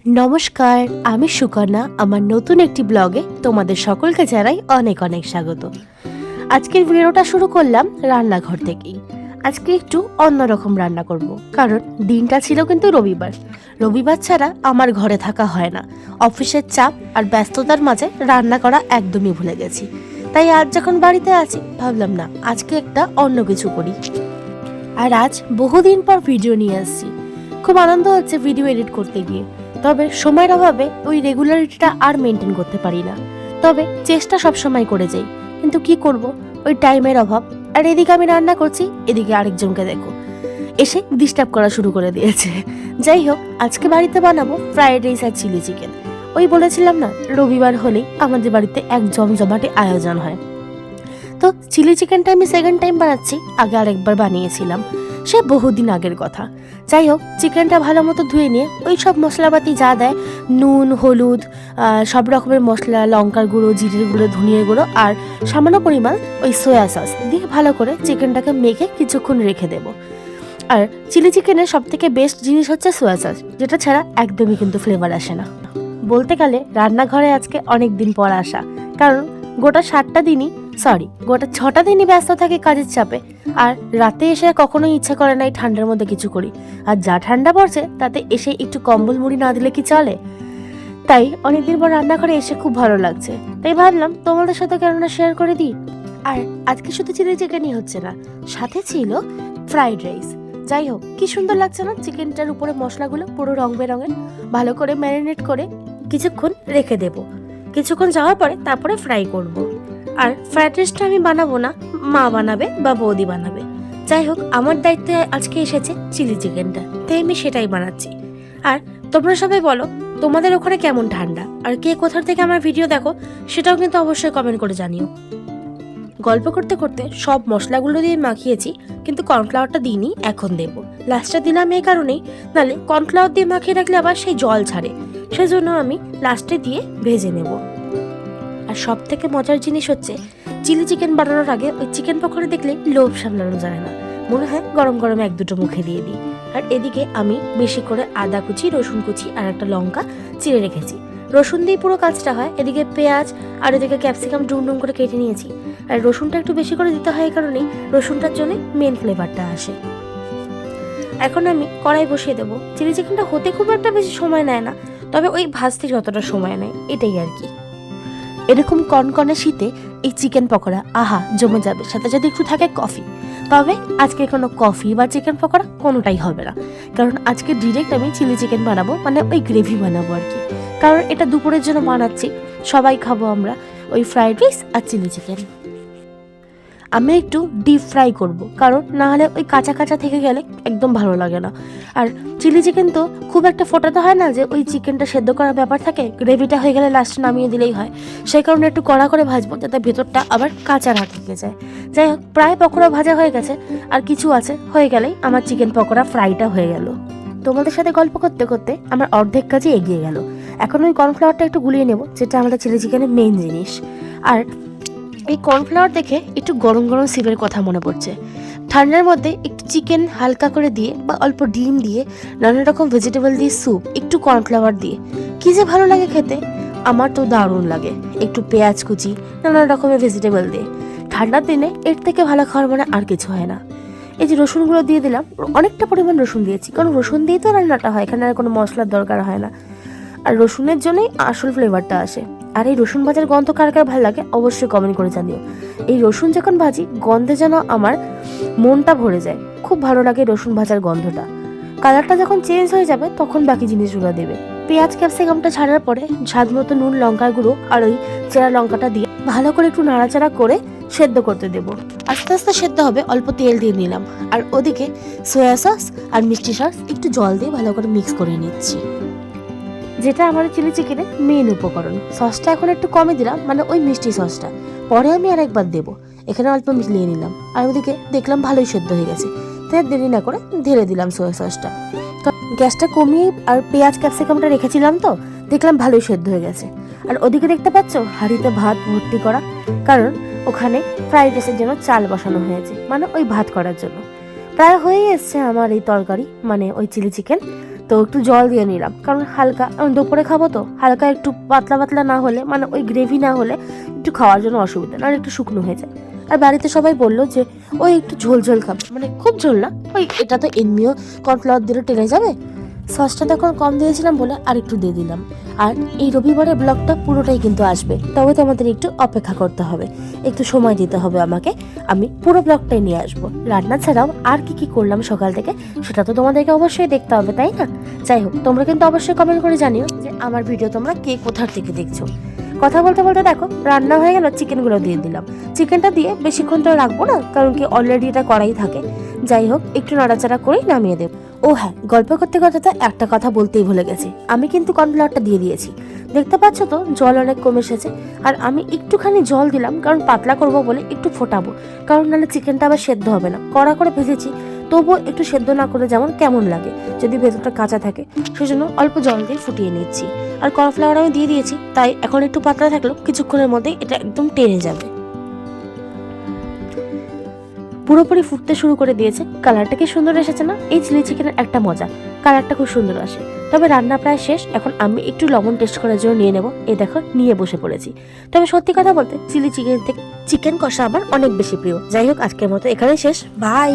নমস্কার, আমি সুকন্যা। আমার নতুন একটি ব্লগে তোমাদের সকলকে জানাই অনেক অনেক স্বাগত। আজকের ভিডিওটা শুরু করলাম রান্নাঘর থেকেই। আজকে একটু অন্যরকম রান্না করব, কারণ দিনটা ছিল কিন্তু রবিবার। রবিবার ছাড়া আমার ঘরে থাকা হয় না। অফিসের চাপ আর ব্যস্ততার মাঝে রান্না করা একদমই ভুলে গেছি। তাই আজ যখন বাড়িতে আছি ভাবলাম না, আজকে একটা অন্য কিছু করি। আর আজ বহুদিন পর ভিডিও নিয়ে আসছি। খুব আনন্দ হচ্ছে ভিডিও এডিট করতে গিয়ে। তবে সময়ের অভাবে ওই রেগুলারিটিটা আর মেনটেন করতে পারি না। তবে চেষ্টা সবসময় করে যাই, কিন্তু কি করব, ওই টাইমের অভাব। আর এদিকে আমি রান্না করছি, এদিকে আরেকজনকে দেখো এসে ডিস্টার্ব করা শুরু করে দিয়েছে। যাই হোক, আজকে বাড়িতে বানাবো ফ্রাইড রাইস আর চিলি চিকেন। ওই বলেছিলাম না, রবিবার হলেই আমাদের বাড়িতে এক জমজমাটে আয়োজন হয়। তো চিলি চিকেনটা আমি সেকেন্ড টাইম বানাচ্ছি, আগে আরেকবার বানিয়েছিলাম, সে বহুদিন আগের কথা। যাই হোক, চিকেনটা ভালো মতো ধুয়ে নিয়ে ওই সব মশলাপাতি যা দেয়, নুন, হলুদ, সব রকমের মশলা, লঙ্কার গুঁড়ো, জিরের গুঁড়ো, ধনিয়ার গুঁড়ো আর সামান্য পরিমাণ ওই সয়া সস দিয়ে ভালো করে চিকেনটাকে মেখে কিছুক্ষণ রেখে দেবো। আর চিলি চিকেনের সব থেকে বেস্ট জিনিস হচ্ছে সয়া সস, যেটা ছাড়া একদমই কিন্তু ফ্লেভার আসে না। বলতে গেলে রান্নাঘরে আজকে অনেক দিন পর আসা, কারণ গোটা 6টা দিনই ব্যস্ত থাকে কাজের চাপে। আর রাতে এসে কখনোই ইচ্ছা করে না এই ঠান্ডার মধ্যে কিছু করি। আর যা ঠান্ডা পড়ছে তাতে এসে একটু কম্বল মুড়ি না দিলে কি চলে। তাই অনেকদিন পর রান্নাঘরে এসে খুব ভালো লাগছে। তাই ভাবলাম তোমাদের সাথে কেননা শেয়ার করে দিই। আর আজকে শুধু চিলি চিকেনই হচ্ছে না, সাথে ছিল ফ্রাইড রাইস। যাই হোক, কি সুন্দর লাগছে না চিকেনটার উপরে মশলাগুলো পুরো রং বেরঙের। ভালো করে ম্যারিনেট করে কিছুক্ষণ রেখে দেবো। কিছুক্ষণ যাওয়ার পরে তারপরে ফ্রাই করব। আর ফ্রাইড রাইসটা আমি বানাবো না, মা বানাবে বা বৌদি বানাবে। যাই হোক, আমার দায়িত্বে আজকে এসেছে চিলি চিকেনটা, তাই আমি সেটাই বানাচ্ছি। আর তোমরা সবাই বলো, তোমাদের ওখানে কেমন ঠান্ডা, আর কে কোথা থেকে আমার ভিডিও দেখো সেটাও কিন্তু অবশ্যই কমেন্ট করে জানিও। গল্প করতে করতে সব মশলাগুলো দিয়ে মাখিয়েছি, কিন্তু কর্নফ্লাওয়ারটা দিইনি, এখন দেবো। লাস্টটা দিলাম এই কারণেই, নাহলে কর্নফ্লাওয়ার দিয়ে মাখিয়ে রাখলে আবার সেই জল ছাড়ে, সেজন্য আমি লাস্টে দিয়ে ভেজে নেব। আর সব থেকে মজার জিনিস হচ্ছে, চিলি চিকেন বানানোর আগে ওই চিকেন পকোড়া দেখলে লোভ সামলানো যায় না, মনে হয় গরম গরম এক দুটো মুখে দিয়ে দিই। আর এদিকে আমি বেশি করে আদা কুচি, রসুন কুচি আর একটা লঙ্কা চিড়ে রেখেছি। রসুন দিয়ে পুরো কাজটা হয়। এদিকে পেঁয়াজ আর এদিকে ক্যাপসিকাম ডুম করে কেটে নিয়েছি। আর রসুনটা একটু বেশি করে দিতে হয়, এই কারণেই রসুনটার জন্য মেন ফ্লেভারটা আসে। এখন আমি কড়াই বসিয়ে দেবো। চিলি চিকেনটা হতে খুব একটা বেশি সময় নেয় না, তবে ওই ভাজতে যতটা সময় নেয় এটাই আর কি। এরকম কনকনে শীতে এই চিকেন পকোড়া আহা জমে যাবে, সাথে যদি একটু থাকে কফি। তবে আজকে কোনো কফি বা চিকেন পকোড়া কোনোটাই হবে না, কারণ আজকে ডিরেক্ট আমি চিলি চিকেন বানাবো, মানে ওই গ্রেভি বানাবো আর কি। কারণ এটা দুপুরের জন্য বানাচ্ছি, সবাই খাবো আমরা ওই ফ্রাইড রাইস আর চিলি চিকেন। আমি একটু ডিপ ফ্রাই করব, কারণ না হলে ওই কাঁচা কাঁচা থেকে গেলে একদম ভালো লাগে না। আর চিলি চিকেন তো খুব একটা ফোটাতে হয় না, যে ওই চিকেনটা সেদ্ধ করার ব্যাপার থাকে, গ্রেভিটা হয়ে গেলে লাস্টে নামিয়ে দিলেই হয়। সেই কারণে একটু কড়া করে ভাজবো, যাতে ভেতরটা আবার কাঁচা না থেকে যায়। যাই হোক, প্রায় পকোড়া ভাজা হয়ে গেছে, আর কিছু আছে, হয়ে গেলেই আমার চিকেন পকোড়া ফ্রাইটা হয়ে গেল। তোমাদের সাথে গল্প করতে করতে আমার অর্ধেক কাজে এগিয়ে গেল। এখন ওই কর্নফ্লাওয়ারটা একটু গুলিয়ে নেব, যেটা আমাদের চিলি চিকেনের মেইন জিনিস। আর এই কর্নফ্লাওয়ার দেখে একটু গরম গরম স্যুপের কথা মনে পড়ছে। ঠান্ডার মধ্যে একটু চিকেন হালকা করে দিয়ে বা অল্প ডিম দিয়ে, নানা রকম ভেজিটেবল দিয়ে স্যুপ, একটু কর্নফ্লাওয়ার দিয়ে, কি যে ভালো লাগে খেতে। আমার তো দারুণ লাগে। একটু পেঁয়াজ কুচি, নানা রকমের ভেজিটেবল দিয়ে, ঠান্ডার দিনে এর থেকে ভালো খাওয়ার মানে আর কিছু হয় না। এই যে রসুনগুলো দিয়ে দিলাম, অনেকটা পরিমাণ রসুন দিয়েছি, কারণ রসুন দিয়েই তো রান্নাটা হয়, এখানে আর কোনো মশলার দরকার হয় না। আর রসুনের জন্যই আসল ফ্লেভারটা আসে। আর এই রসুন ভাজার গন্ধ কার কার ভালো লাগে অবশ্যই কমেন্ট করে জানিও। এই রসুন যখন ভাজি, গন্ধে যেন আমার মনটা ভরে যায়, খুব ভালো লাগে রসুন ভাজার গন্ধটা। কালারটা যখন চেঞ্জ হয়ে যাবে তখন বাকি জিনিসগুলো দেবে। পেঁয়াজ ক্যাপসিকামটা ছাড়ার পরে স্বাদ মতো নুন, লঙ্কার গুঁড়ো আর ওই চেরা লঙ্কাটা দিয়ে ভালো করে একটু নাড়াচাড়া করে সেদ্ধ করতে দেবো। আস্তে আস্তে সেদ্ধ হবে, অল্প তেল দিয়ে নিলাম। আর ওদিকে সয়া সস আর মিষ্টি সস একটু জল দিয়ে ভালো করে মিক্স করে নিচ্ছি, যেটা আমার চিলি চিকেনের মেন উপকরণ। সসটা এখন একটু কমে দিলাম, মানে ওই মিষ্টি সসটা পরে আমি আর একবার দেবো। এখানে অল্প মিলিয়ে নিলাম। আর ওদিকে দেখলাম ভালোই সেদ্ধ হয়ে গেছে, তাই দেরি না করে ঢেলে দিলাম সয়া সসটা। গ্যাসটা কমিয়ে আর পেঁয়াজ ক্যাপসিকামটা রেখেছিলাম, তো দেখলাম ভালোই সেদ্ধ হয়ে গেছে। আর ওদিকে দেখতে পাচ্ছ হাঁড়িতে ভাত ভর্তি করা, কারণ ওখানে ফ্রাইড রাইসের জন্য চাল বসানো হয়েছে, মানে ওই ভাত করার জন্য। প্রায় হয়ে এসছে আমার এই তরকারি, মানে ওই চিলি চিকেন। তো একটু জল দিয়ে নিলাম, কারণ হালকা দুপুরে খাবো তো, হালকা একটু পাতলা পাতলা না হলে, মানে ওই গ্রেভি না হলে একটু খাওয়ার জন্য অসুবিধা, না একটু শুকনো হয়ে যায়। আর বাড়িতে সবাই বললো যে ওই একটু ঝোল ঝোল খাবে, মানে খুব ঝোল না, ওই এটা তো এমনিও কর্নফ্লাওয়ার দিলে টেনে যাবে। সসটা তখন কম দিয়েছিলাম বলে আর একটু দিয়ে দিলাম। আর এই রবিবারের ব্লগটা পুরোটাই কিন্তু আসবে, তবে তো আমাদের একটু অপেক্ষা করতে হবে, একটু সময় দিতে হবে আমাকে। আমি পুরো ব্লগটাই নিয়ে আসবো। রান্না ছাড়াও আর কি কি করলাম সকাল থেকে সেটা তো তোমাদেরকে অবশ্যই দেখতে হবে, তাই না? যাই হোক, তোমরা কিন্তু অবশ্যই কমেন্ট করে জানিও যে আমার ভিডিও তোমরা কে কোথার থেকে দেখছো। কথা বলতে বলতে দেখো রান্না হয়ে গেল, চিকেনগুলো দিয়ে দিলাম। চিকেনটা দিয়ে বেশিক্ষণ তো রাখবো না, কারণ কি অলরেডি এটা করাই থাকে। যাই হোক, একটু নাড়াচাড়া করেই নামিয়ে দেবো। ও হ্যাঁ, গল্প করতে করতে তো একটা কথা বলতেই ভুলে গেছি, আমি কিন্তু কর্নফ্লাওয়ারটা দিয়ে দিয়েছি। দেখতে পাচ্ছ তো জল অনেক কমে এসেছে। আর আমি একটুখানি জল দিলাম, কারণ পাতলা করব বলে একটু ফোটাবো, কারণ নাহলে চিকেনটা আবার সেদ্ধ হবে না। কড়া করে ভেজেছি, তবুও একটু সেদ্ধ না করে যেমন কেমন লাগে যদি ভেতরটা কাঁচা থাকে, সেজন্য অল্প জল দিয়ে ফুটিয়ে নিচ্ছি। আর কর্নফ্লাওয়ার আমি দিয়ে দিয়েছি, তাই এখন একটু পাতলা থাকলেও কিছুক্ষণের মধ্যেই এটা একদম টেনে যাবে। পুরোপুরি ফুটতে শুরু করে দিয়েছে। কালারটা কি সুন্দর এসেছে না? এই চিলি চিকেনের একটা মজা, কালারটা খুব সুন্দর আসে। তবে রান্না প্রায় শেষ, এখন আমি একটু লবণ টেস্ট করার জন্য নিয়ে নেব। এই দেখো নিয়ে বসে পড়েছি। তবে সত্যি কথা বলতে চিলি চিকেন থেকে চিকেন কষা আমার অনেক বেশি প্রিয়। যাই হোক, আজকের মতো এখানেই শেষ, বাই।